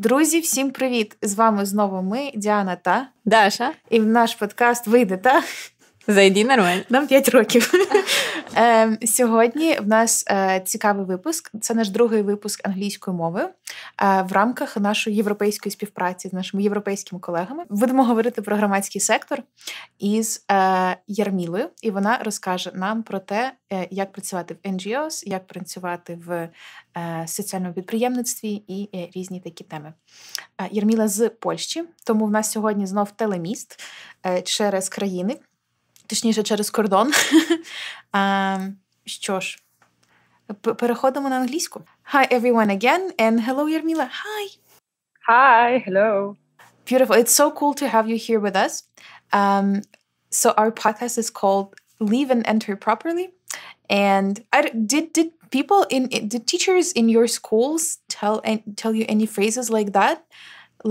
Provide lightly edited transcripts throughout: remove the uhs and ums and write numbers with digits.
Друзі, всім привіт! З вами знову ми, Діана та Даша. І наш подкаст «Вийди» та «Зайди, нормально». Нам 5 років. Сьогодні в нас цікавий випуск. Це наш другий випуск англійською мовою в рамках нашої європейської співпраці з нашими європейськими колегами. Будемо говорити про громадський сектор із Ярмілою, і вона розкаже нам про те, як працювати в NGOs, як працювати в соціальному підприємництві і різні такі теми. Ярміла з Польщі, тому в нас сьогодні знов телеміст через країни, точніше, через кордон. Що ж, переходимо на англійську. Hi everyone again, and hello Ярміла. Hi. Hi, hello. Beautiful. It's so cool to have you here with us. So our podcast is called Leave and Enter Properly. And did teachers in your schools tell you any phrases like that?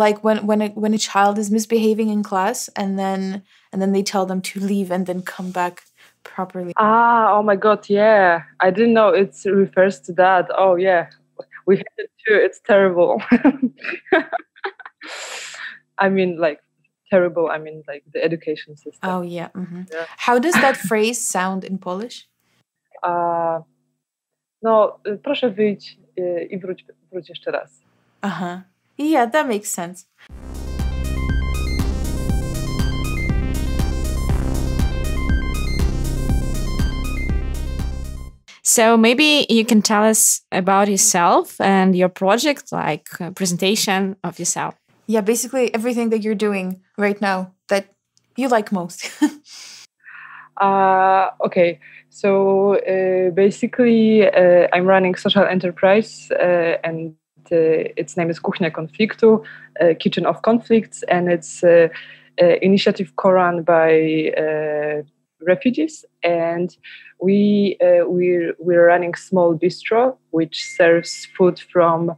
Like when a child is misbehaving in class and then they tell them to leave and then come back properly. Oh my God, yeah. I didn't know it refers to that. Oh yeah, we had it too. It's terrible. I mean, like terrible. I mean, like the education system. Oh yeah. Mm-hmm. Yeah. How does that phrase sound in Polish? No, proszę wyjdź i wróć jeszcze raz. Uh-huh. Yeah, that makes sense. So maybe you can tell us about yourself and your project, like a presentation of yourself. Yeah, basically everything that you're doing right now that you like most. Okay, so basically I'm running social enterprise and its name is Kухня, konfliktu, Kitchen of Conflicts, and it's initiative co-run by refugees, and we're running small bistro which serves food from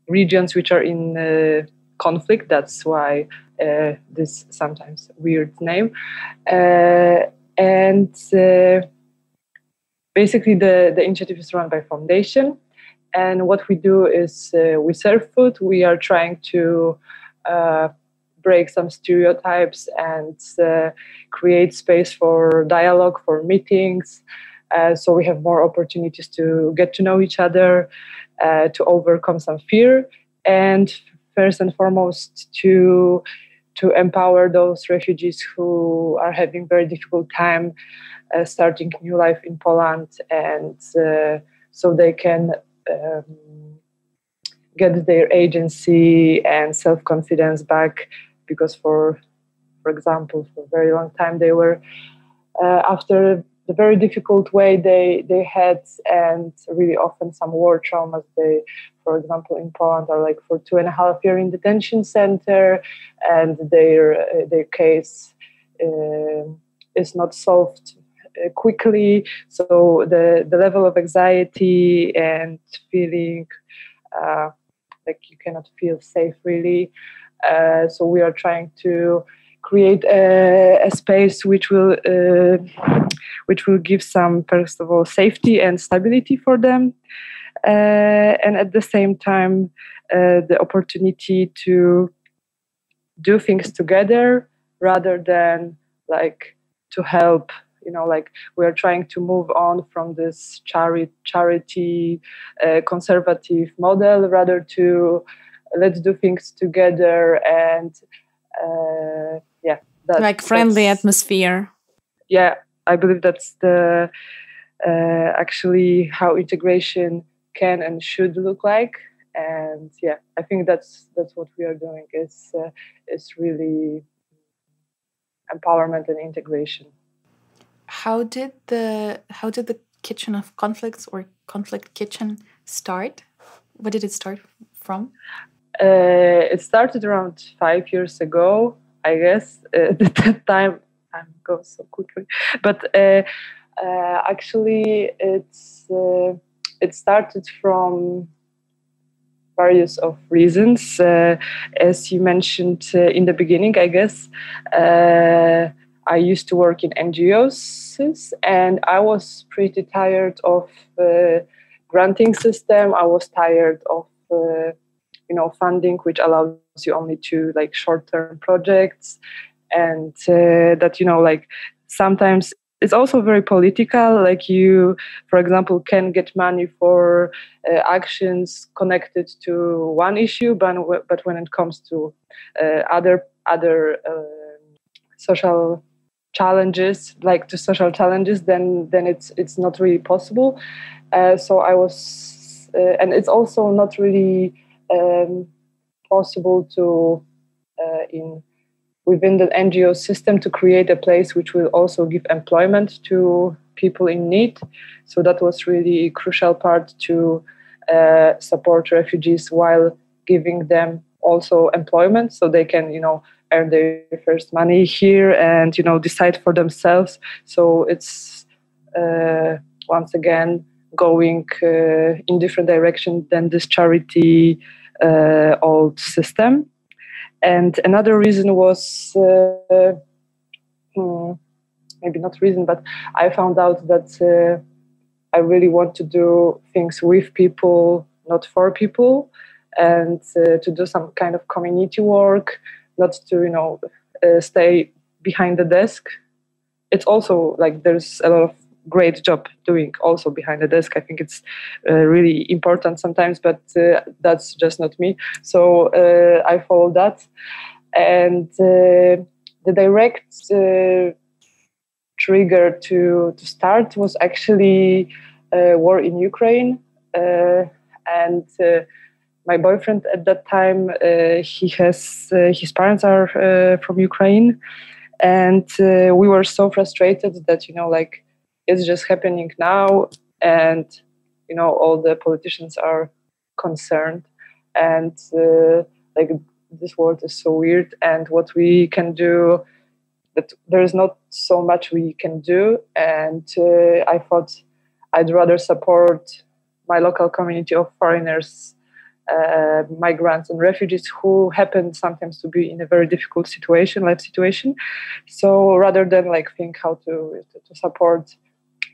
regions which are in conflict. That's why this sometimes weird name, and basically the initiative is run by foundation. And what we do is we serve food. We are trying to break some stereotypes and create space for dialogue, for meetings. So we have more opportunities to get to know each other, to overcome some fear, and first and foremost to empower those refugees who are having very difficult time starting new life in Poland, and so they can get their agency and self-confidence back, because for example, for a very long time they were after the very difficult way they had, and really often some war traumas. They, for example, in Poland are like for 2.5 years in detention center, and their case is not solved quickly, so the level of anxiety and feeling like you cannot feel safe really. So we are trying to create a space which will give some, first of all, safety and stability for them, and at the same time the opportunity to do things together rather than like to help. You know, like we are trying to move on from this charity conservative model, rather to let's do things together, and like friendly atmosphere. Yeah, I believe that's the actually how integration can and should look like, and yeah, I think that's what we are doing is really empowerment and integration. How did the Kitchen of Conflicts or Conflict Kitchen start? What did it start from? It started around 5 years ago, I guess. At that time, I'm going so quickly, but actually, it started from various of reasons, as you mentioned in the beginning, I guess. I used to work in NGOs, and I was pretty tired of granting system. I was tired of funding, which allows you only to like short-term projects, and that like sometimes it's also very political. Like you, for example, can get money for actions connected to one issue, but when it comes to other social challenges, then it's not really possible. So I was, and it's also not really possible to within the NGO system to create a place which will also give employment to people in need. So that was really a crucial part to support refugees while giving them also employment, so they can earn their first money here and decide for themselves. So it's once again going in different direction than this charity old system. And another reason was maybe not reason, but I found out that I really want to do things with people, not for people, and to do some kind of community work, not to stay behind the desk. It's also like there's a lot of great job doing also behind the desk. I think it's really important sometimes, but that's just not me. So I follow that. And the direct trigger to start was actually war in Ukraine. And my boyfriend at that time, he has his parents are from Ukraine. And we were so frustrated that, it's just happening now, and all the politicians are concerned, and like this world is so weird, and what we can do, that there is not so much we can do. And I thought I'd rather support my local community of foreigners, migrants and refugees who happen sometimes to be in a very difficult life situation. So rather than think how to support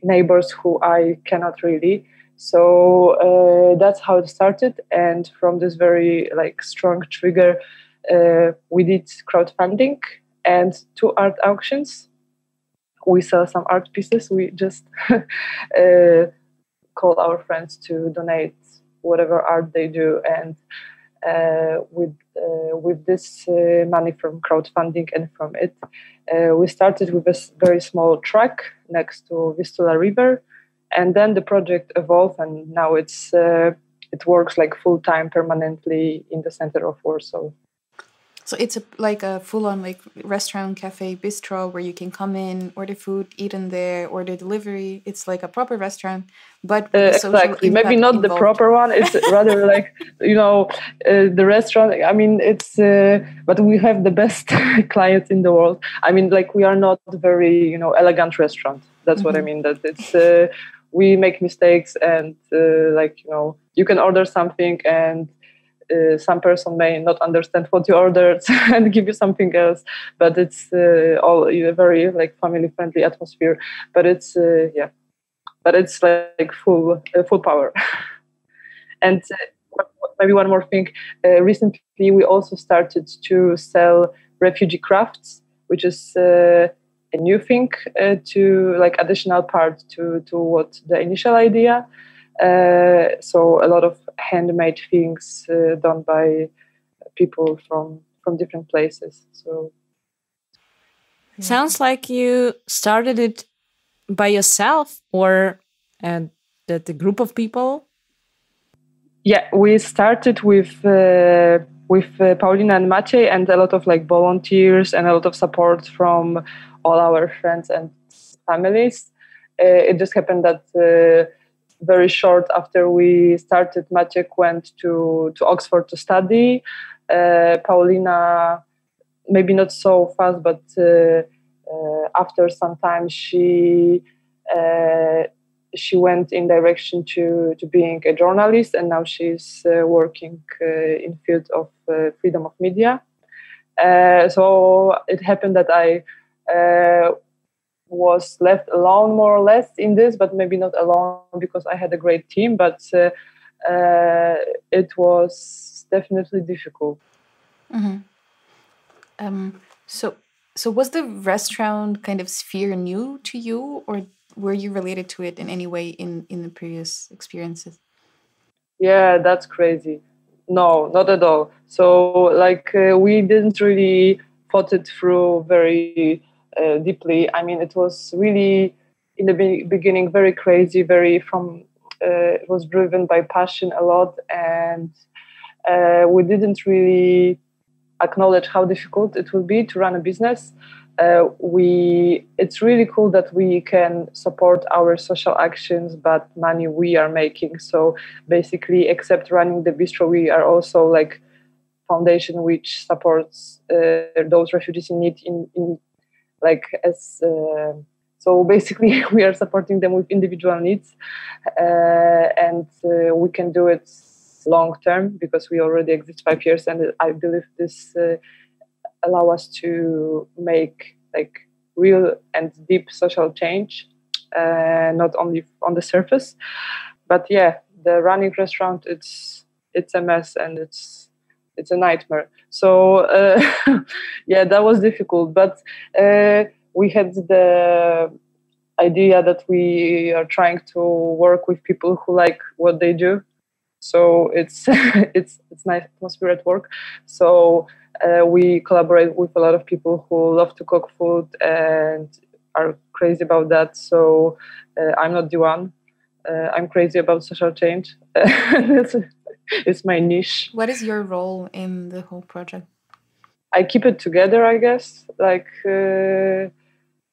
neighbors who I cannot really. So that's how it started. And from this very strong trigger, we did crowdfunding and 2 art auctions. We sell some art pieces. We just call our friends to donate whatever art they do. And with this money from crowdfunding and from it, we started with a very small track next to Vistula River, and then the project evolved, and now it works full-time permanently in the center of Warsaw. So it's a full-on restaurant, cafe, bistro where you can come in, order food, eat in there, order delivery. It's like a proper restaurant, but exactly. Maybe not involved. The proper one. It's rather the restaurant. I mean, it's but we have the best clients in the world. I mean, we are not very elegant restaurant. That's what I mean. That it's we make mistakes, and you can order something and some person may not understand what you ordered and give you something else, but it's all in a very family-friendly atmosphere. But it's but it's full power. And maybe one more thing. Recently, we also started to sell refugee crafts, which is a new thing to additional part to what the initial idea. So a lot of handmade things done by people from different places. So sounds like you started it by yourself, or the group of people. Yeah, we started with Paulina and Maciej, and a lot of volunteers and a lot of support from all our friends and families. It just happened that very short after we started, Maciej went to Oxford to study. Paulina, maybe not so fast, but after some time she went in direction to being a journalist, and now she's working in field of freedom of media. So it happened that I was left alone more or less in this, but maybe not alone because I had a great team. But it was definitely difficult. So was the restaurant kind of sphere new to you, or were you related to it in any way in the previous experiences? Yeah, that's crazy. No, not at all. So we didn't really thought it through very deeply. I mean, it was really in the beginning very crazy, it was driven by passion a lot, and we didn't really acknowledge how difficult it will be to run a business. It's really cool that we can support our social actions, but money we are making. So basically, except running the bistro, we are also like foundation which supports those refugees in need so basically we are supporting them with individual needs, and we can do it long term because we already exist 5 years, and I believe this allow us to make like real and deep social change, not only on the surface. But yeah, the running restaurant, it's a mess, and it's a nightmare. So yeah, that was difficult, but we had the idea that we are trying to work with people who like what they do. So it's nice atmosphere at work. So we collaborate with a lot of people who love to cook food and are crazy about that. So I'm not the one. I'm crazy about social change. It's my niche. What is your role in the whole project? I keep it together, I guess.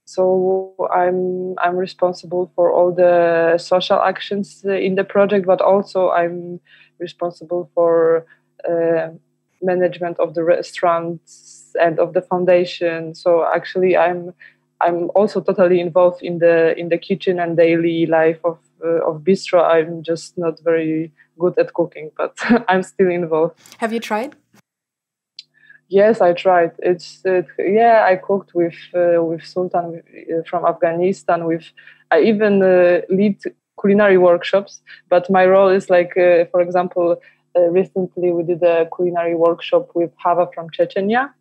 So I'm responsible for all the social actions in the project, but also I'm responsible for management of the restaurants and of the foundation. So actually, I'm also totally involved in the kitchen and daily life of bistro. I'm just not very good at cooking, but I'm still involved. Have you tried? Yes, I tried. I cooked with Sultan from Afghanistan. I even lead culinary workshops, but my role is for example, recently we did a culinary workshop with Hava from Chechnya,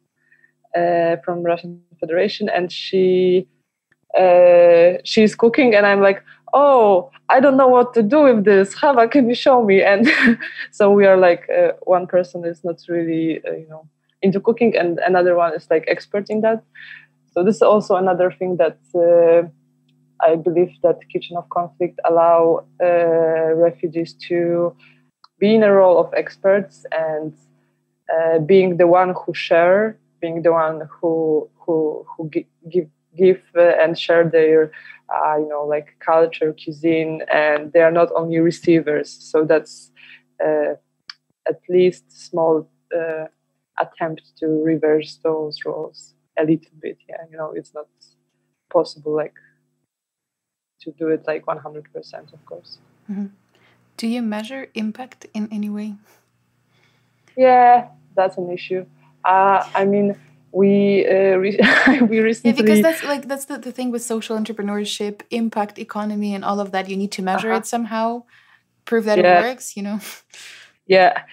from Russian Federation, and she's cooking, and I'm like, oh, I don't know what to do with this. Hava, can you show me? And so we are one person is not really into cooking, and another one is expert in that. So this is also another thing that I believe that Kitchen of Conflict allow refugees to be in a role of experts and being the one who share, being the one who give and share their culture, cuisine, and they are not only receivers. So that's at least small attempt to reverse those roles a little bit. Yeah, it's not possible to do it 100%, of course. Mm-hmm. Do you measure impact in any way? Yeah, that's an issue. I mean, we recently, because that's the thing with social entrepreneurship, impact economy, and all of that. You need to measure it somehow, prove that it works. Yeah.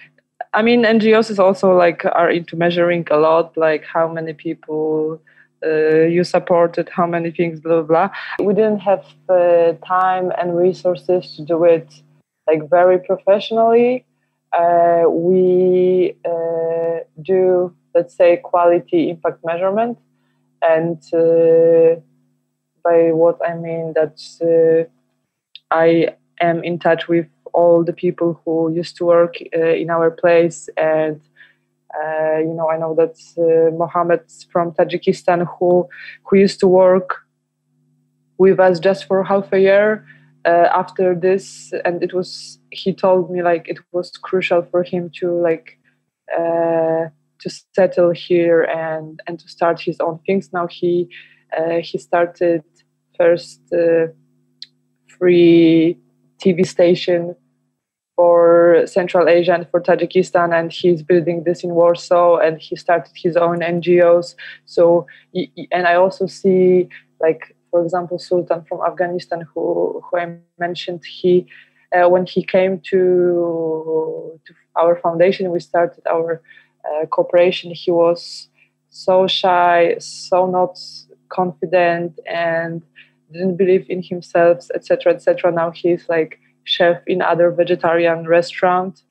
I mean, NGOs is also are into measuring a lot, how many people you supported, how many things, blah, blah, blah. We didn't have time and resources to do it very professionally. We do, let's say, quality impact measurement. And by what I mean that I am in touch with all the people who used to work in our place, and I know that Mohammed from Tajikistan who used to work with us just for half a year after this, and he told me it was crucial for him to to settle here and to start his own things. Now he started first free TV station for Central Asia and for Tajikistan, and he's building this in Warsaw, and he started his own NGOs. So, and I also see, for example, Sultan from Afghanistan, who I mentioned, he when he came to our foundation, we started our cooperation. He was so shy, so not confident, and didn't believe in himself, etc., etc. Now he's like chef in other vegetarian restaurants,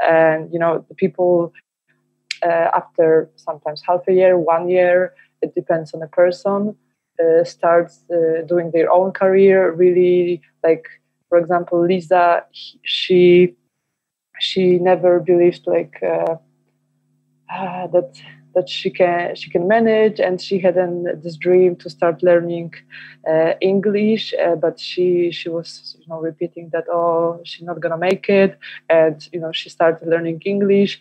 and the people after sometimes half a year, 1 year, it depends on the person, starts doing their own career. Really, like for example, Lisa, she never believed like that she can manage, and she had this dream to start learning English, but she was repeating that she's not gonna make it, and she started learning English.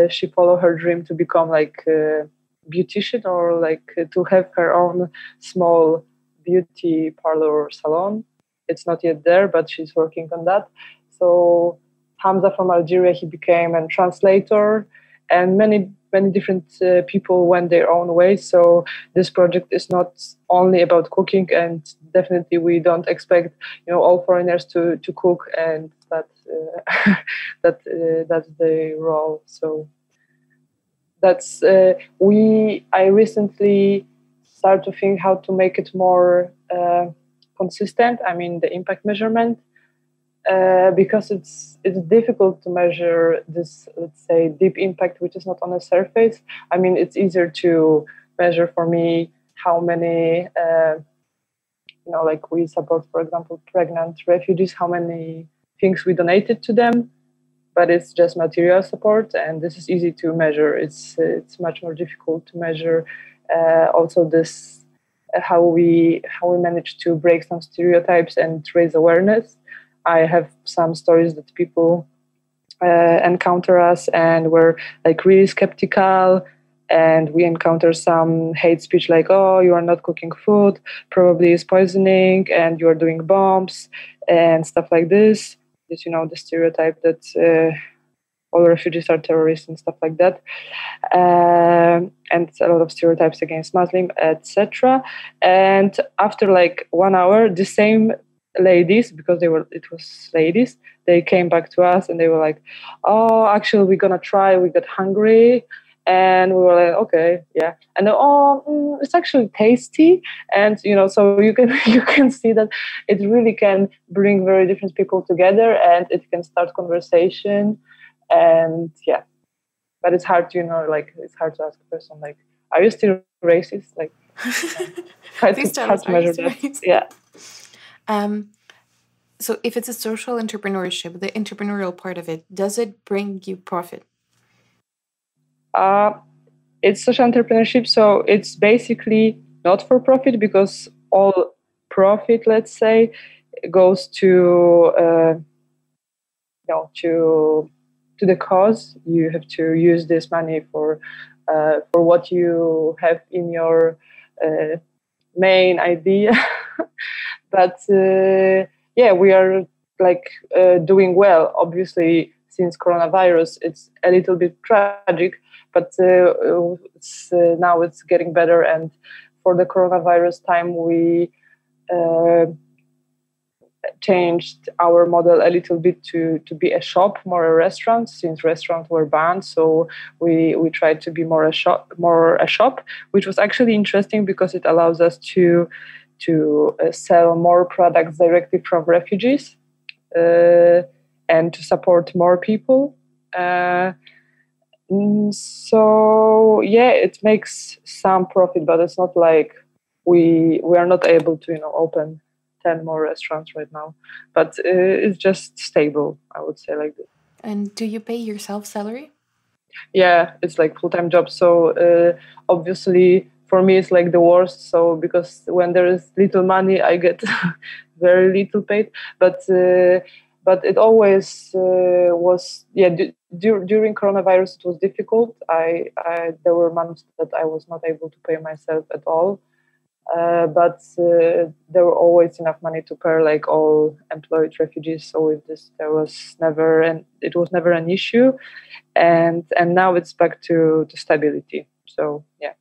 She followed her dream to become like a beautician, or like to have her own small beauty parlor salon. It's not yet there, but she's working on that. So Hamza from Algeria, he became a translator, and many different people went their own way. So this project is not only about cooking, and definitely we don't expect all foreigners to cook, and that's the role. So that's I recently started to think how to make it more consistent. I mean, the impact measurement. Because it's difficult to measure this, let's say, deep impact, which is not on the surface. I mean, it's easier to measure for me how many, like we support, for example, pregnant refugees, how many things we donated to them, but it's just material support, and this is easy to measure. It's much more difficult to measure also this how we manage to break some stereotypes and raise awareness. I have some stories that people encounter us and were like really skeptical, and we encounter some hate speech like, "Oh, you are not cooking food, probably it's poisoning, and you are doing bombs," and stuff like this. Just, the stereotype that all refugees are terrorists and stuff like that, and a lot of stereotypes against Muslim, etc. And after like 1 hour, the same ladies, because it was ladies, they came back to us and they were like, "Oh, actually we're gonna try, we got hungry," and we were like, "Okay, yeah," and it's actually tasty. And so you can see that it really can bring very different people together, and it can start conversation. And yeah, but it's hard to it's hard to ask a person like, "Are you still racist?" Like, hard to measure that. Yeah. So if it's a social entrepreneurship, the entrepreneurial part of it, does it bring you profit? It's social entrepreneurship, so it's basically not for profit, because all profit, let's say, goes to to the cause. You have to use this money for what you have in your main idea. But we are like doing well. Obviously, since coronavirus, it's a little bit tragic, but now it's getting better. And for the coronavirus time, we changed our model a little bit to be a shop, more a restaurant, since restaurants were banned. So we tried to be more a shop, which was actually interesting because it allows us to sell more products directly from refugees and to support more people. So it makes some profit, but it's not like we are not able to open 10 more restaurants right now, but it's just stable, I would say, like this. And do you pay yourself salary? Yeah, it's like full-time job. So obviously for me it's like the worst. So because when there is little money, I get very little paid. But it always was. Yeah, during coronavirus it was difficult. There were months that I was not able to pay myself at all. But there were always enough money to pay like all employed refugees. So with this, it was never an issue, and now it's back to stability. So yeah.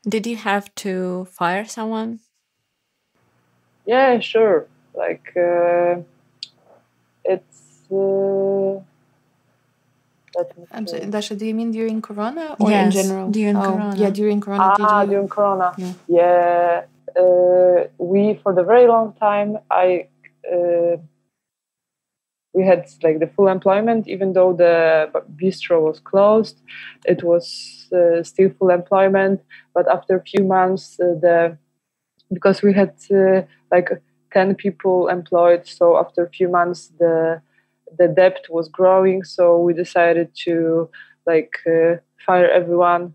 Did you have to fire someone? Yeah, sure. Like I'm sorry, Dasha, do you mean during Corona or Yes, in general? during Corona. Yeah, during Corona. During Corona. Yeah. We, for the very long time, we had like the full employment, even though the bistro was closed. It was still full employment, but after a few months, because we had like 10 people employed, so after a few months, the debt was growing. So we decided to fire everyone,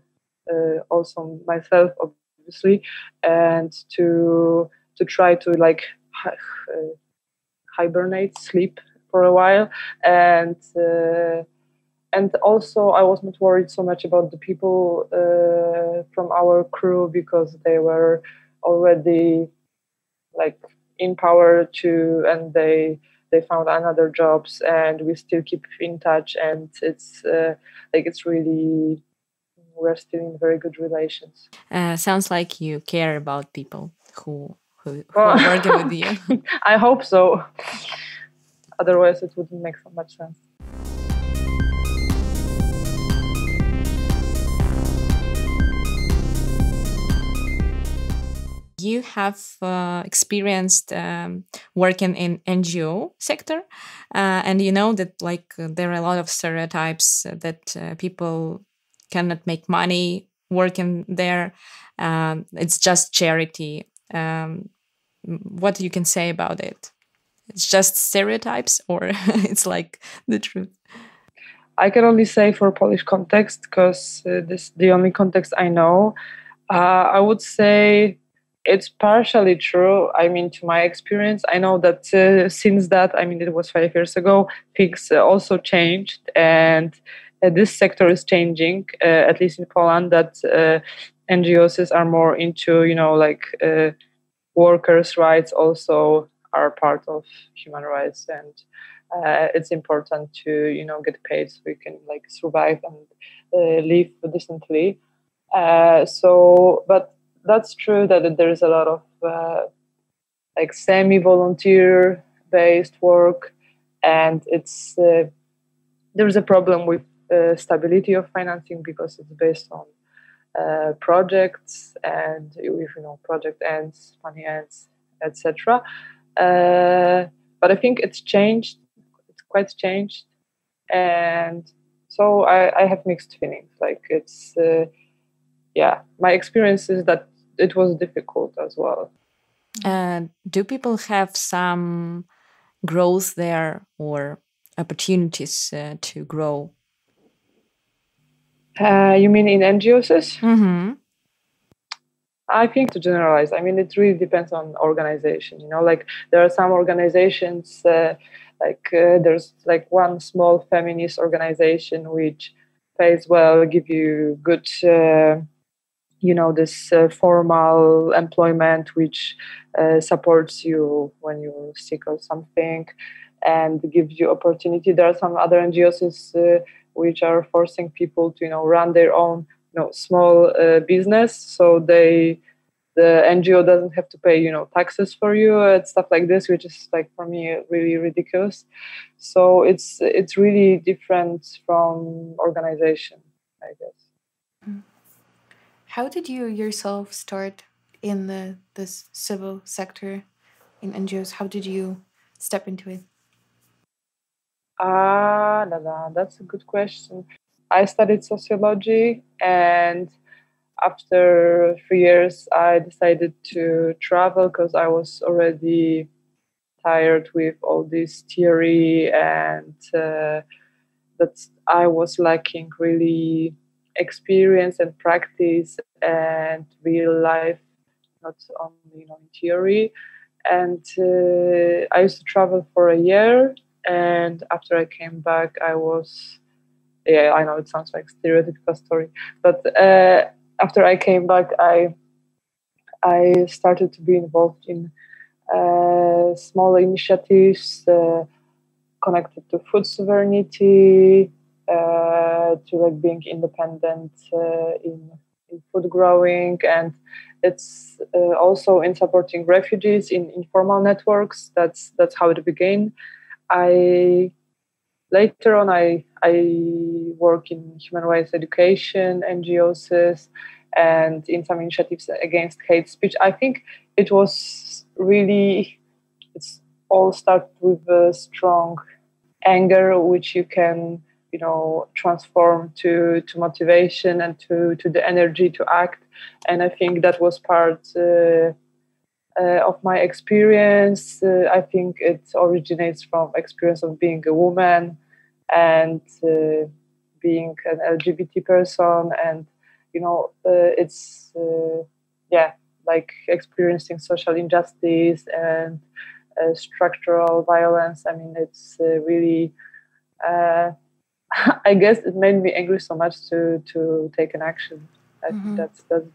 also myself, obviously, and to try to hibernate, sleep for a while, and also I was not worried so much about the people from our crew, because they were already in power too, and they found another jobs, and we still keep in touch, and it's really, we're still in very good relations. Sounds like you care about people who are working with you. I hope so. Otherwise, it wouldn't make so much sense. You have experienced working in NGO sector, and you know that there are a lot of stereotypes that people cannot make money working there. It's just charity. What you can say about it? It's just stereotypes, or it's the truth? I can only say for Polish context, because this is the only context I know. I would say it's partially true. I mean, to my experience, I know that since that, I mean, it was 5 years ago, things also changed, and this sector is changing, at least in Poland, that NGOs are more into, workers' rights also are part of human rights, and it's important to, get paid so we can survive and live decently. But that's true that there is a lot of semi-volunteer based work, and it's there's a problem with stability of financing, because it's based on projects, and if project ends, money ends, etc. But I think it's changed. It's quite changed, and so I have mixed feelings. It's my experience is that it was difficult as well. Do people have some growth there, or opportunities to grow? You mean in NGOs? Mm-hmm. I think, to generalize, I mean, it really depends on organization. There are some organizations, there's one small feminist organization which pays well, give you good, this formal employment, which supports you when you're sick or something, and gives you opportunity. There are some other NGOs which are forcing people to, run their own, small business, so the NGO doesn't have to pay, taxes for you and stuff like this, which is for me really ridiculous. So it's really different from organization, I guess. How did you yourself start in this civil sector in NGOs? How did you step into it? That's a good question. I studied sociology, and after 3 years, I decided to travel, because I was already tired with all this theory, and that I was lacking really experience and practice and real life, not only in theory. And I used to travel for a year, and after I came back, I was, I know it sounds like a stereotypical story, but after I came back, I started to be involved in small initiatives connected to food sovereignty, to being independent in food growing, and it's also in supporting refugees in informal networks. That's how it began. I later on, I work in human rights education, NGOs, and in some initiatives against hate speech. I think it was really, it's all started with a strong anger, which you can, transform to motivation and to the energy to act. And I think that was part of my experience. I think it originates from experience of being a woman and being an LGBT person, and it's like experiencing social injustice and structural violence. I mean, it's really I guess it made me angry so much to take an action. I think that's the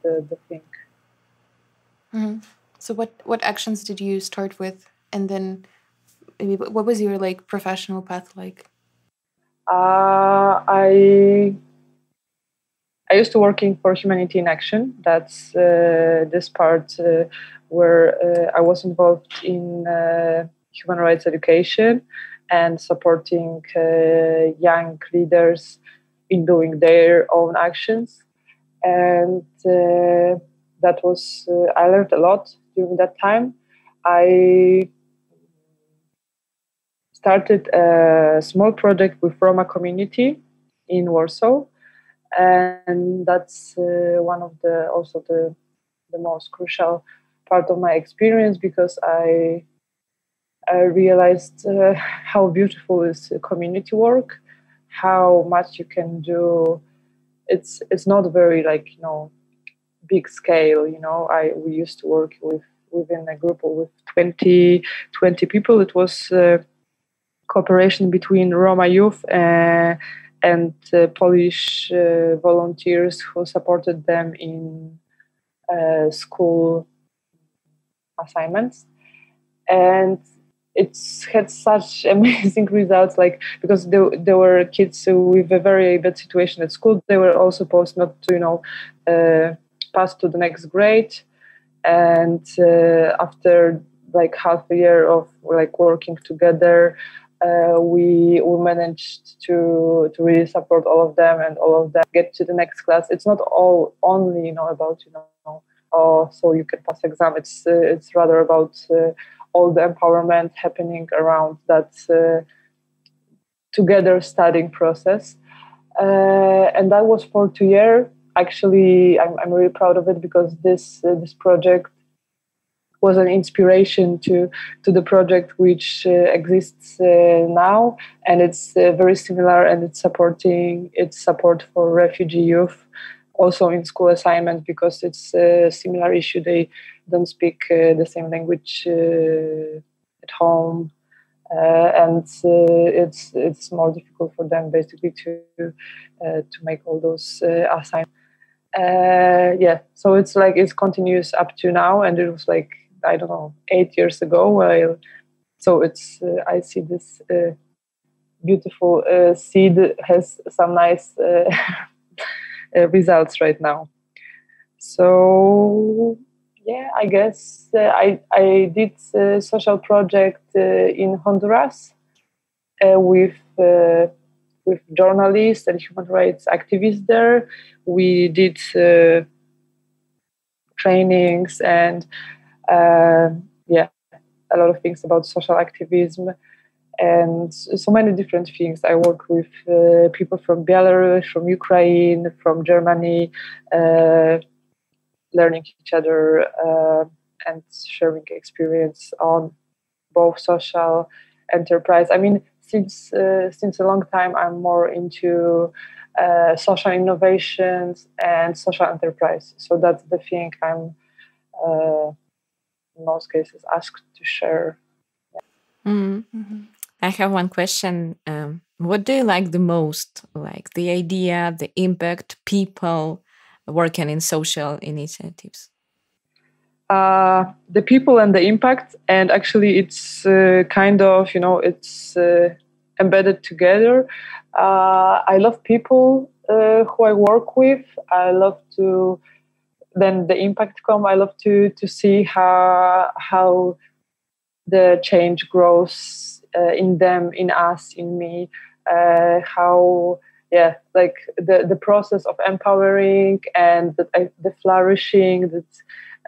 thing. Mm-hmm. So what actions did you start with, and then maybe what was your professional path like? I used to working for Humanity in Action. That's this part where I was involved in human rights education and supporting young leaders in doing their own actions. And that was, I learned a lot during that time. I started a small project with Roma community in Warsaw. And that's one of the most crucial part of my experience, because I realized how beautiful is community work, how much you can do. It's not very big scale. We used to work within a group with 20 people. It was cooperation between Roma youth and Polish volunteers who supported them in school assignments. And it's had such amazing results, because there were kids with a very bad situation at school. They were all supposed not to, pass to the next grade. And after half a year of working together, we managed to really support all of them, and all of them get to the next class. It's not only about so you can pass exam. It's rather about all the empowerment happening around that together studying process. And that was for 2 years. Actually, I'm really proud of it, because this project was an inspiration to the project which exists now, and it's very similar, and it's support for refugee youth, also in school assignment, because it's a similar issue. They don't speak the same language at home, and it's more difficult for them basically to make all those assignments. So it continues up to now, and it was 8 years ago. So it's I see this beautiful seed has some nice results right now. So I guess I did a social project in Honduras with journalists and human rights activists there. We did trainings and a lot of things about social activism and so many different things. I work with people from Belarus, from Ukraine, from Germany, learning each other and sharing experience on both social enterprise. I mean, since a long time, I'm more into social innovations and social enterprise. So that's the thing I'm in most cases asked to share. Mm-hmm. I have one question. What do you like the most? Like the idea, the impact, people working in social initiatives? The people and the impact, and actually it's kind of, it's embedded together. I love people who I work with. I love to, then the impact come. I love to see how the change grows in them, in us, in me. how like the process of empowering and the flourishing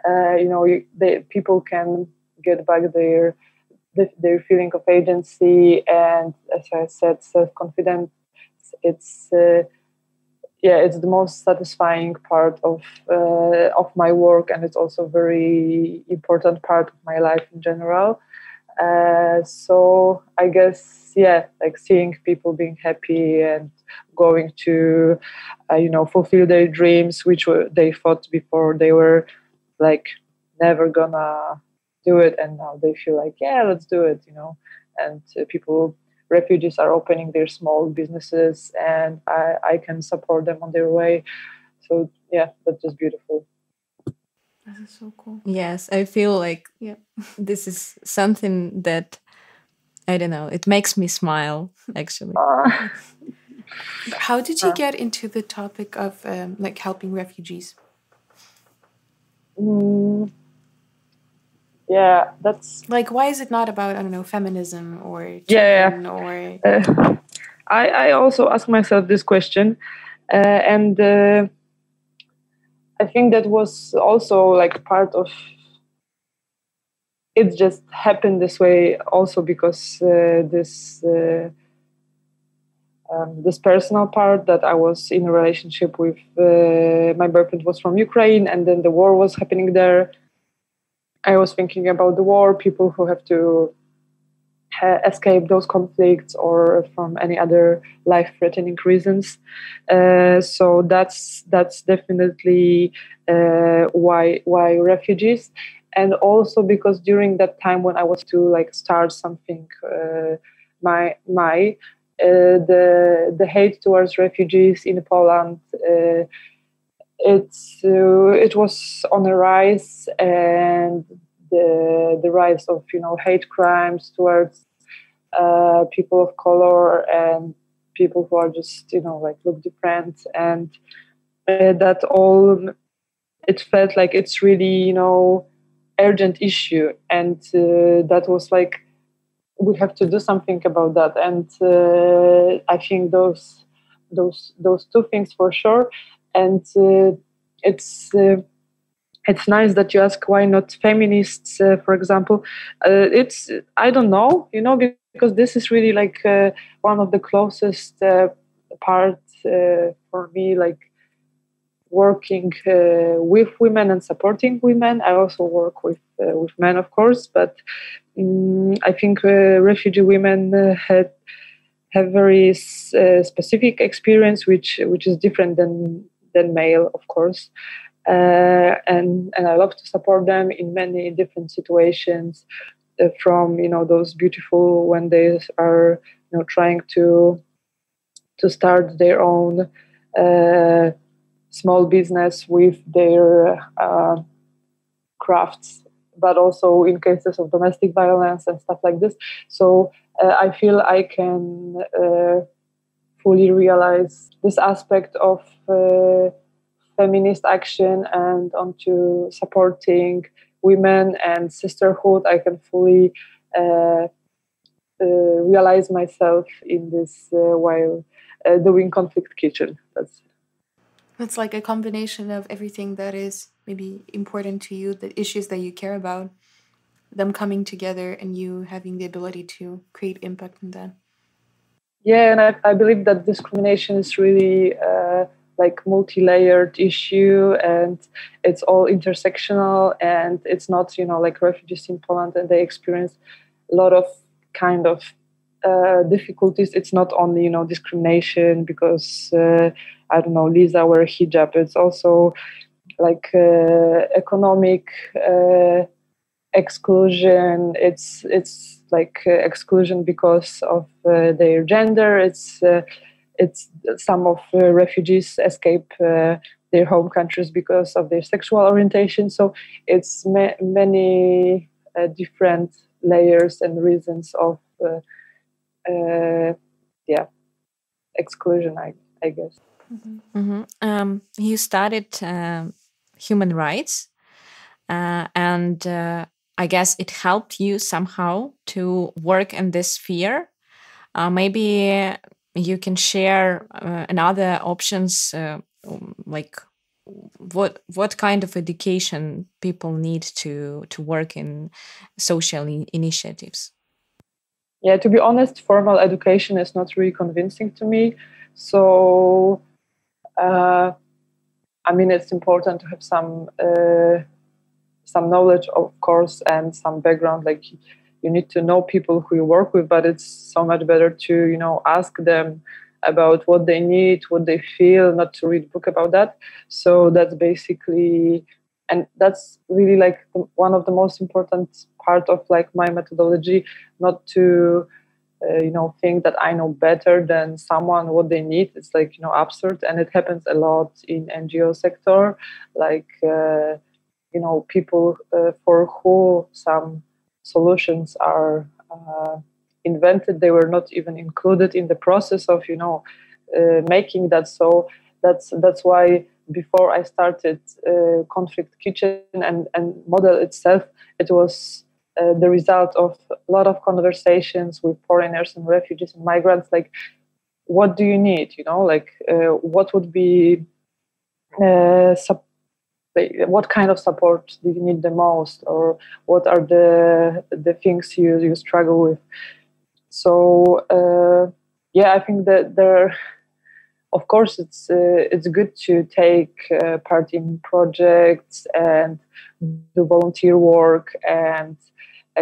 that people can get back their feeling of agency, and as I said, self-confidence. It's it's the most satisfying part of my work, and it's also a very important part of my life in general. So I guess like seeing people being happy and going to fulfill their dreams, which they thought before they were like never gonna do it, and now they feel like let's do it, and refugees are opening their small businesses, and I can support them on their way. So that's just beautiful. This is so cool. Yes, I feel like this is something that, I don't know, it makes me smile, actually. How did you get into the topic of like helping refugees? That's like, why is it not about, I don't know, feminism or children or I also ask myself this question, and I think that was also like part of it. Just happened this way also because this personal part, that I was in a relationship with my boyfriend was from Ukraine, and then the war was happening there. I was thinking about the war, people who have to escape those conflicts or from any other life-threatening reasons. So that's definitely why refugees, and also because during that time when I was to like start something, the hate towards refugees in Poland. It was on a rise, and the rise of hate crimes towards people of color and people who are just like look different, and that all, it felt like it's really urgent issue, and that was like we have to do something about that. And I think those two things for sure. And it's nice that you ask why not feminists, for example. It's, I don't know, because this is really like one of the closest part for me, like working with women and supporting women. I also work with men, of course, but I think refugee women have very specific experience, which is different than male, of course, and I love to support them in many different situations, from those beautiful when they are trying to start their own small business with their crafts, but also in cases of domestic violence and stuff like this. So I feel I can fully realize this aspect of feminist action and onto supporting women and sisterhood. I can fully realize myself in this while doing Conflict Kitchen. It's like a combination of everything that is maybe important to you, the issues that you care about, them coming together and you having the ability to create impact in that. Yeah, and I believe that discrimination is really like multi-layered issue, and it's all intersectional, and it's not, like refugees in Poland and they experience a lot of kind of difficulties. It's not only, discrimination because, I don't know, Lisa wear hijab. It's also like economic exclusion. It's like exclusion because of their gender. It's some of refugees escape their home countries because of their sexual orientation. So it's many different layers and reasons of exclusion, I guess. Mm-hmm. You studied human rights, and I guess it helped you somehow to work in this sphere. Maybe you can share another options, like what kind of education people need to work in social initiatives? Yeah, to be honest, formal education is not really convincing to me. So, I mean, it's important to have some knowledge, of course, and some background. Like, you need to know people who you work with, but it's so much better to, ask them about what they need, what they feel, not to read a book about that. So that's basically, and that's really like one of the most important part of like my methodology, not to, think that I know better than someone what they need. It's like, absurd. And it happens a lot in NGO sector, like, people for who some solutions are invented, they were not even included in the process of making that. So that's why before I started Conflict Kitchen and model itself, it was the result of a lot of conversations with foreigners and refugees and migrants. Like, what do you need? What would be what kind of support do you need the most, or what are the things you struggle with? So I think that there, of course, it's good to take part in projects and do volunteer work and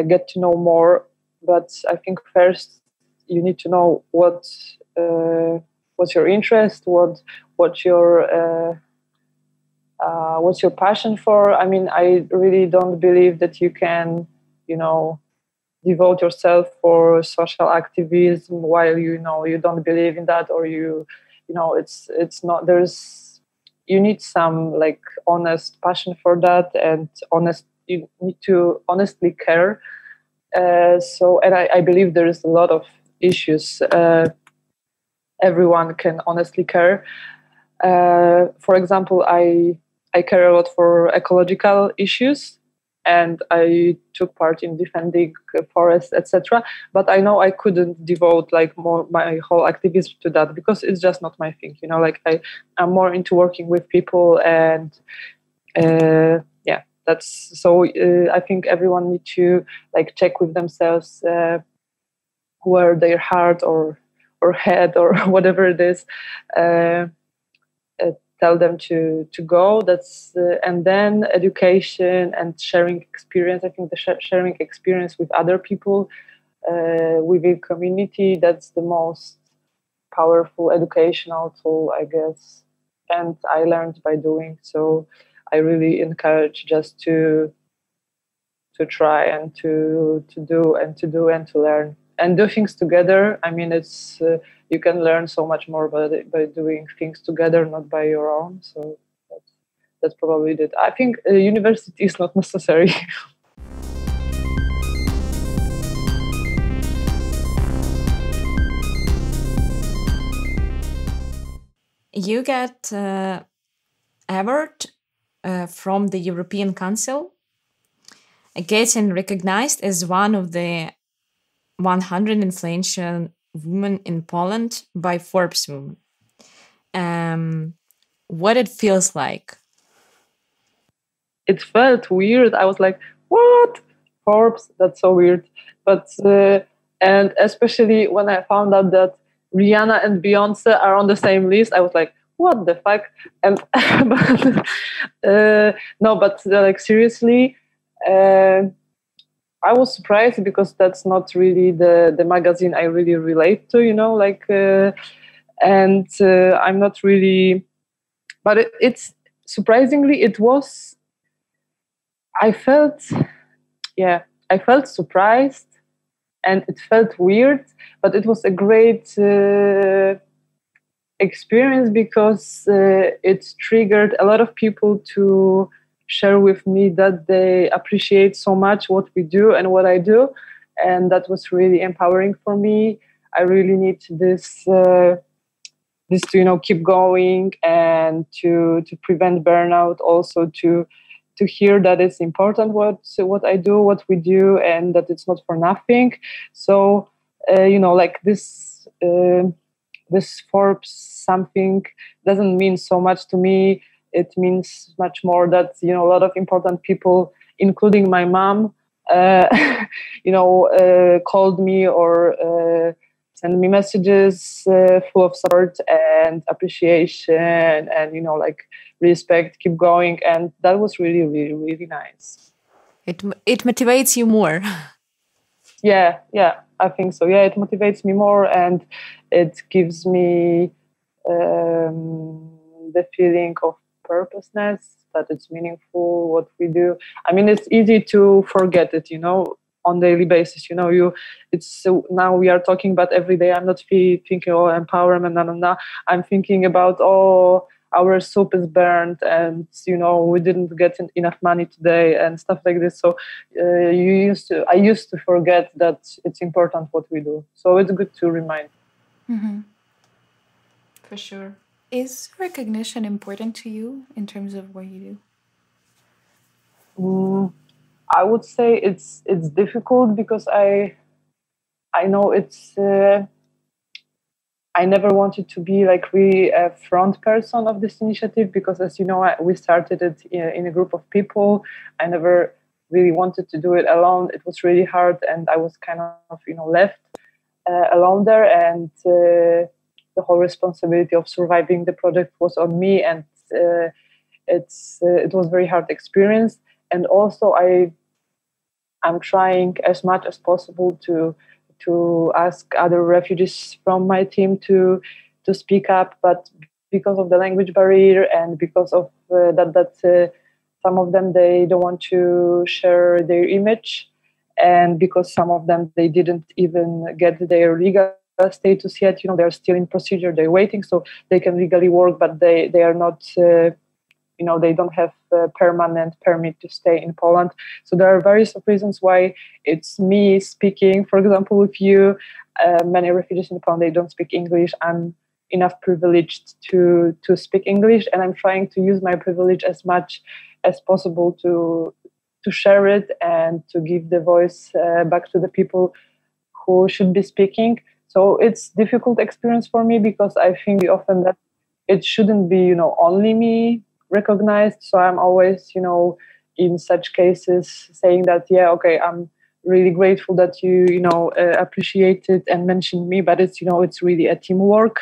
get to know more. But I think first you need to know what's your interest, what's your passion for. I mean, I really don't believe that you can, devote yourself for social activism while you don't believe in that, or it's not. You need some like honest passion for that, and you need to honestly care. And I believe there is a lot of issues everyone can honestly care. For example, I care a lot for ecological issues, and I took part in defending forests, etc. But I know I couldn't devote like more my whole activism to that, because it's just not my thing. Like I'm more into working with people, and that's so. I think everyone needs to like check with themselves where their heart or head or whatever it is. Tell them to go. That's and then education and sharing experience. I think the sharing experience with other people within community, that's the most powerful educational tool, I guess. And I learned by doing. So I really encourage just to try and to do and to learn and do things together. I mean, it's you can learn so much more by doing things together, not by your own. So that's probably it. I think university is not necessary. You get award from the European Council, getting recognized as one of the 100 influential women in Poland by Forbes Women. What it feels like? It felt weird. I was like, what? Forbes? That's so weird. But and especially when I found out that Rihanna and Beyonce are on the same list, I was like, what the fuck? And but like seriously, I was surprised, because that's not really the magazine I really relate to, and I'm not really, but it's surprisingly, it was, I felt surprised, and it felt weird, but it was a great experience, because it triggered a lot of people to share with me that they appreciate so much what we do and what I do, and that was really empowering for me. I really need this to keep going, and to prevent burnout, also to hear that it's important what I do, what we do, and that it's not for nothing. So like this this Forbes something doesn't mean so much to me. It means much more that, a lot of important people, including my mom, called me or send me messages full of support and appreciation and, respect, keep going. And that was really, really, really nice. It motivates you more. Yeah, I think so. Yeah, it motivates me more and it gives me the feeling of purposeness, that it's meaningful what we do. I mean, it's easy to forget it, on daily basis. Now we are talking about every day. I'm not thinking, empowerment, I'm thinking about, our soup is burnt and, we didn't get enough money today and stuff like this. So I used to forget that it's important what we do. So it's good to remind. Mm-hmm. For sure. Is recognition important to you in terms of what you do? I would say it's difficult because I know it's I never wanted to be really a front person of this initiative because, as you know, we started it in a group of people. I never really wanted to do it alone. It was really hard, and I was kind of left alone there, and the whole responsibility of surviving the project was on me, and it was a very hard experience. And also, I'm trying as much as possible to ask other refugees from my team to speak up, but because of the language barrier and because of that some of them, they don't want to share their image, and because some of them, they didn't even get their legal status yet. They're still in procedure, they're waiting, so they can legally work, but they are not they don't have a permanent permit to stay in Poland. So there are various reasons why it's me speaking. For example, with you, many refugees in Poland, they don't speak English. I'm enough privileged to speak English, and I'm trying to use my privilege as much as possible to share it and to give the voice back to the people who should be speaking. So it's a difficult experience for me because I think often that it shouldn't be, only me recognized. So I'm always, in such cases saying that, I'm really grateful that you, appreciate it and mentioned me, but it's, it's really a teamwork.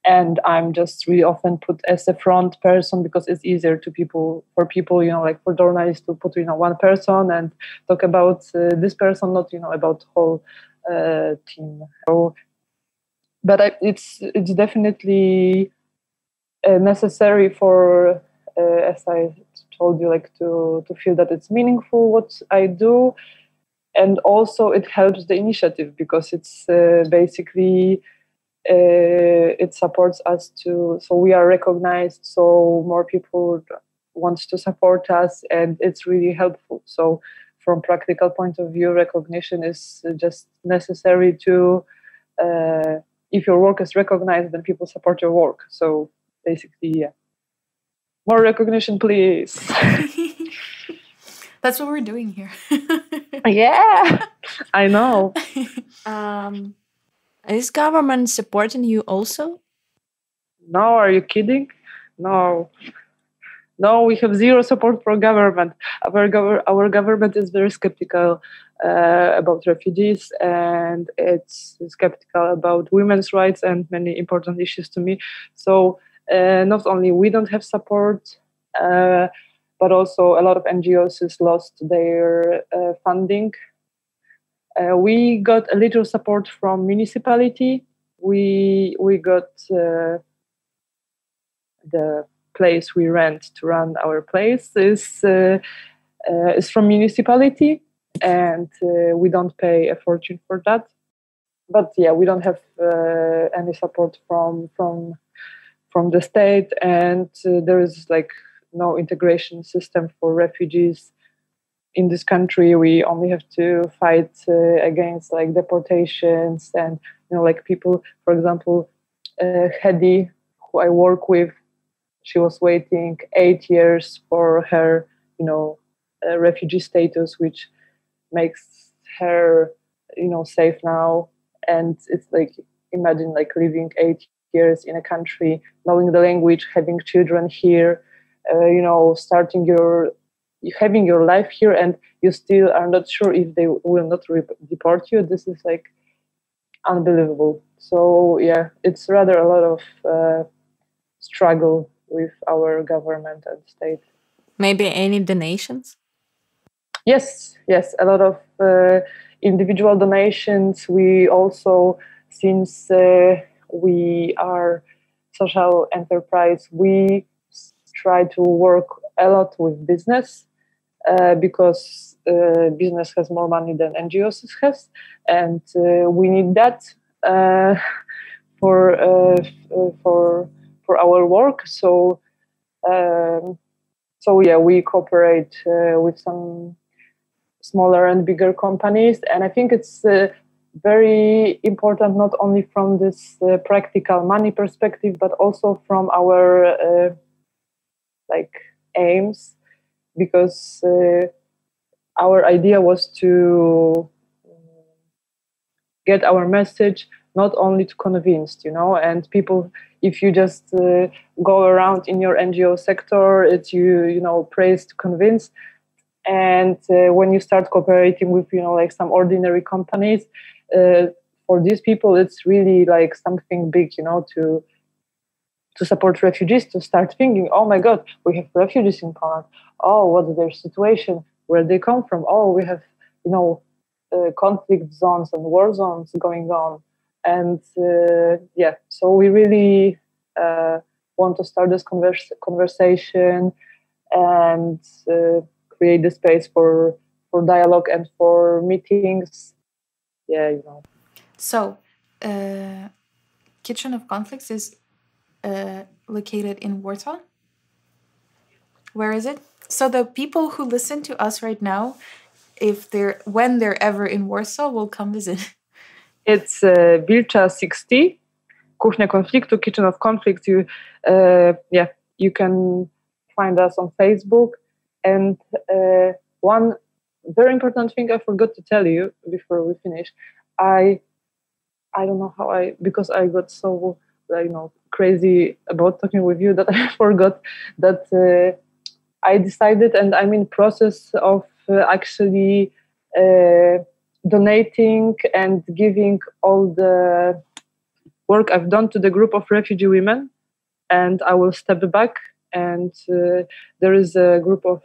And I'm just really often put as a front person because it's easier for people, for journalists to put, one person and talk about this person, not, about whole team. So, but it's definitely necessary for, as I told you, to feel that it's meaningful what I do, and also it helps the initiative because it's basically it supports us so we are recognized, so more people want to support us, and it's really helpful. So from practical point of view, recognition is just necessary to if your work is recognized, then people support your work. So basically, more recognition, please. That's what we're doing here. Yeah, I know. Is government supporting you also? No, are you kidding? No, we have zero support for government. Our government is very skeptical about refugees, and it's skeptical about women's rights and many important issues to me. So not only we don't have support, but also a lot of NGOs has lost their funding. We got a little support from municipality. We got the place we rent to run our place is from municipality, and we don't pay a fortune for that. But we don't have any support from the state, and there is no integration system for refugees in this country. We only have to fight against deportations and people. For example, Hedy, who I work with, she was waiting 8 years for her refugee status, which makes her safe now. And it's imagine like living 8 years in a country, knowing the language, having children here, having your life here, and you still are not sure if they will not deport you. This is like unbelievable. So yeah, it's rather a lot of struggle with our government and state. Maybe any donations? Yes, a lot of individual donations. We also, since we are social enterprise, we try to work a lot with business because business has more money than NGOs has, and we need that for our work. So we cooperate with some smaller and bigger companies, and I think it's very important not only from this practical money perspective, but also from our aims, because our idea was to get our message not only to convince, and people, if you just go around in your NGO sector, it's praise to convince. And when you start cooperating with, some ordinary companies, for these people, it's really like something big, to support refugees, to start thinking, oh my God, we have refugees in Poland. Oh, what's their situation? Where they come from? Oh, we have, conflict zones and war zones going on. And so we really want to start this conversation and create the space for dialogue and for meetings. So, Kitchen of Conflicts is located in Warsaw. Where is it? So the people who listen to us right now, when they're ever in Warsaw, will come visit. It's Wilcza 60, Kuchnia, konfliktu, Kitchen of Conflicts. You can find us on Facebook. And one very important thing I forgot to tell you before we finish. I don't know how because I got so crazy about talking with you that I forgot that I decided, and I'm in process of actually donating and giving all the work I've done to the group of refugee women, and I will step back. And there is a group of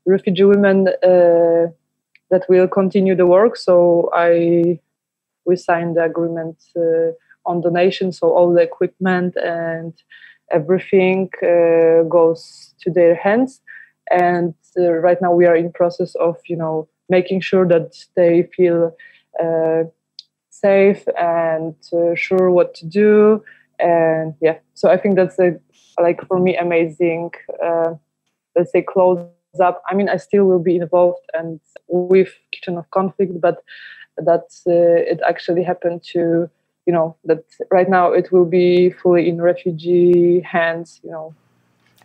refugee women that will continue the work. So we signed the agreement on donation. So all the equipment and everything goes to their hands. And right now we are in process of, making sure that they feel safe and sure what to do. And so I think that's for me, amazing, let's say, close up. I mean, I still will be involved and with Kitchen of Conflict, but that it actually happened to, that right now it will be fully in refugee hands,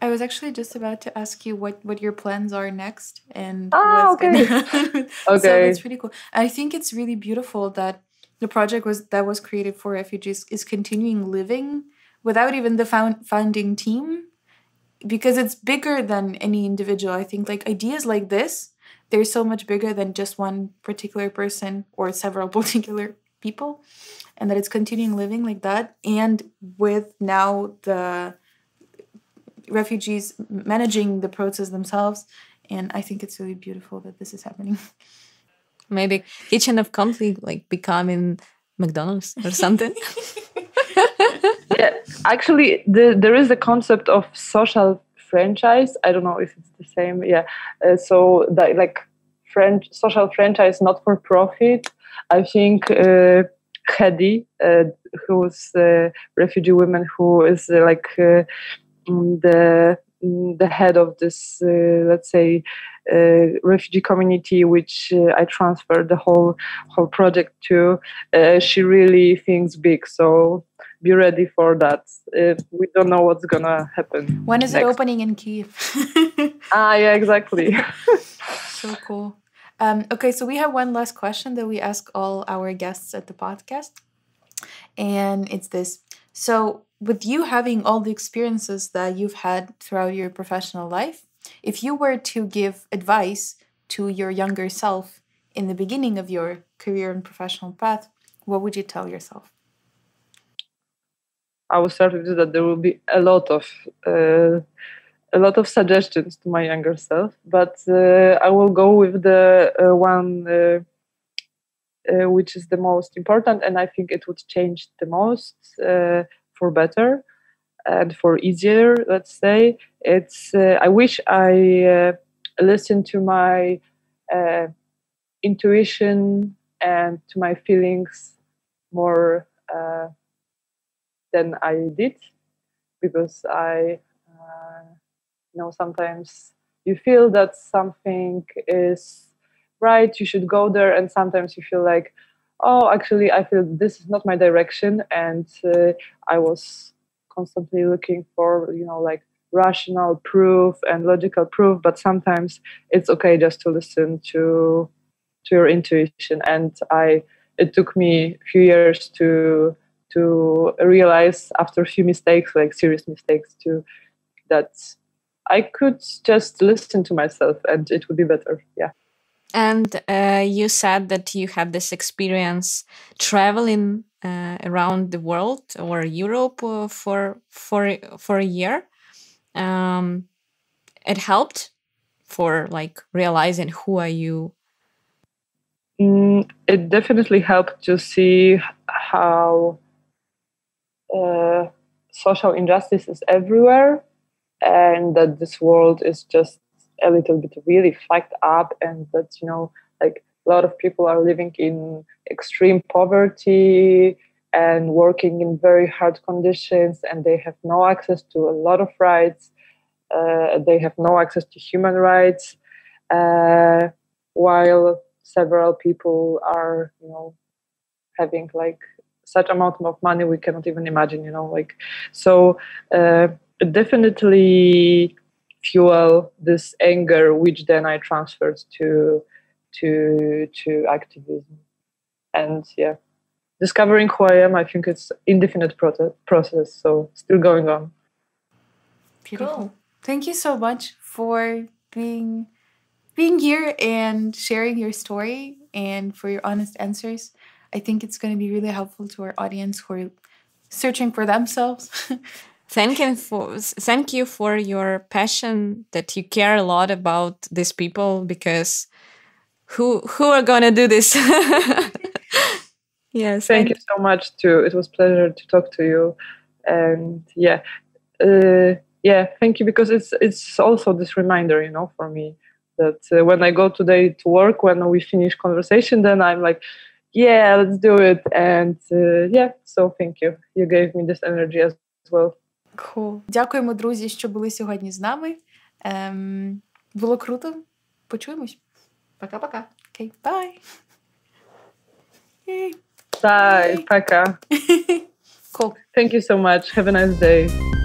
I was actually just about to ask you what your plans are next and okay. Okay. So that's really cool. I think it's really beautiful that the project that was created for refugees is continuing living without even the founding team, because it's bigger than any individual. I think ideas like this, they're so much bigger than just one particular person or several particular people, and that it's continuing living like that. And with now the refugees managing the process themselves, and I think it's really beautiful that this is happening. Maybe Kitchen of Conflict becoming McDonald's or something. Yeah, actually, there is a concept of social franchise. I don't know if it's the same. Yeah, so that social franchise, not for profit. I think Hedy, who's a refugee woman, who is the head of this, let's say, refugee community, which I transferred the whole project to. She really thinks big, so be ready for that. We don't know what's gonna happen. When is it opening in Kyiv? Yeah, exactly. So cool. Okay, so we have one last question that we ask all our guests at the podcast. And it's this. So with you having all the experiences that you've had throughout your professional life, if you were to give advice to your younger self in the beginning of your career and professional path, what would you tell yourself? I will start with that there will be a lot of suggestions to my younger self, but I will go with the one which is the most important, and I think it would change the most for better and for easier, let's say. It's I wish I listened to my intuition and to my feelings more than I did, because I sometimes you feel that something is right, you should go there, and sometimes you feel like, oh, actually I feel this is not my direction, and I was constantly looking for like rational proof and logical proof, but sometimes it's okay just to listen to your intuition. And it took me a few years to realize, after a few mistakes, like serious mistakes, that I could just listen to myself and it would be better. Yeah. And you said that you had this experience traveling around the world or Europe for a year. It helped for like realizing who are you. It definitely helped to see how social injustice is everywhere, and that this world is just a little bit really fucked up, and that like a lot of people are living in extreme poverty and working in very hard conditions, and they have no access to a lot of rights. They have no access to human rights, while several people are having like such amount of money we cannot even imagine, so it definitely fuel this anger, which then I transferred to activism. And discovering who I am, I think it's indefinite process, so still going on. Beautiful. Cool. Thank you so much for being here and sharing your story, and for your honest answers. I think it's going to be really helpful to our audience who are searching for themselves. Thank you for your passion, that you care a lot about these people, because who are gonna do this? Yes. Thank you so much too. It was a pleasure to talk to you, and thank you, because it's also this reminder, for me, that when I go today to work, when we finish conversation, then I'm like, yeah, let's do it, and so thank you. You gave me this energy as well. Cool. Дякуємо, друзі, що були сьогодні з нами. Було круто. Почуємось. Пока-пока. Окей, bye. Bye. Пока. Cool. Thank you so much. Have a nice day.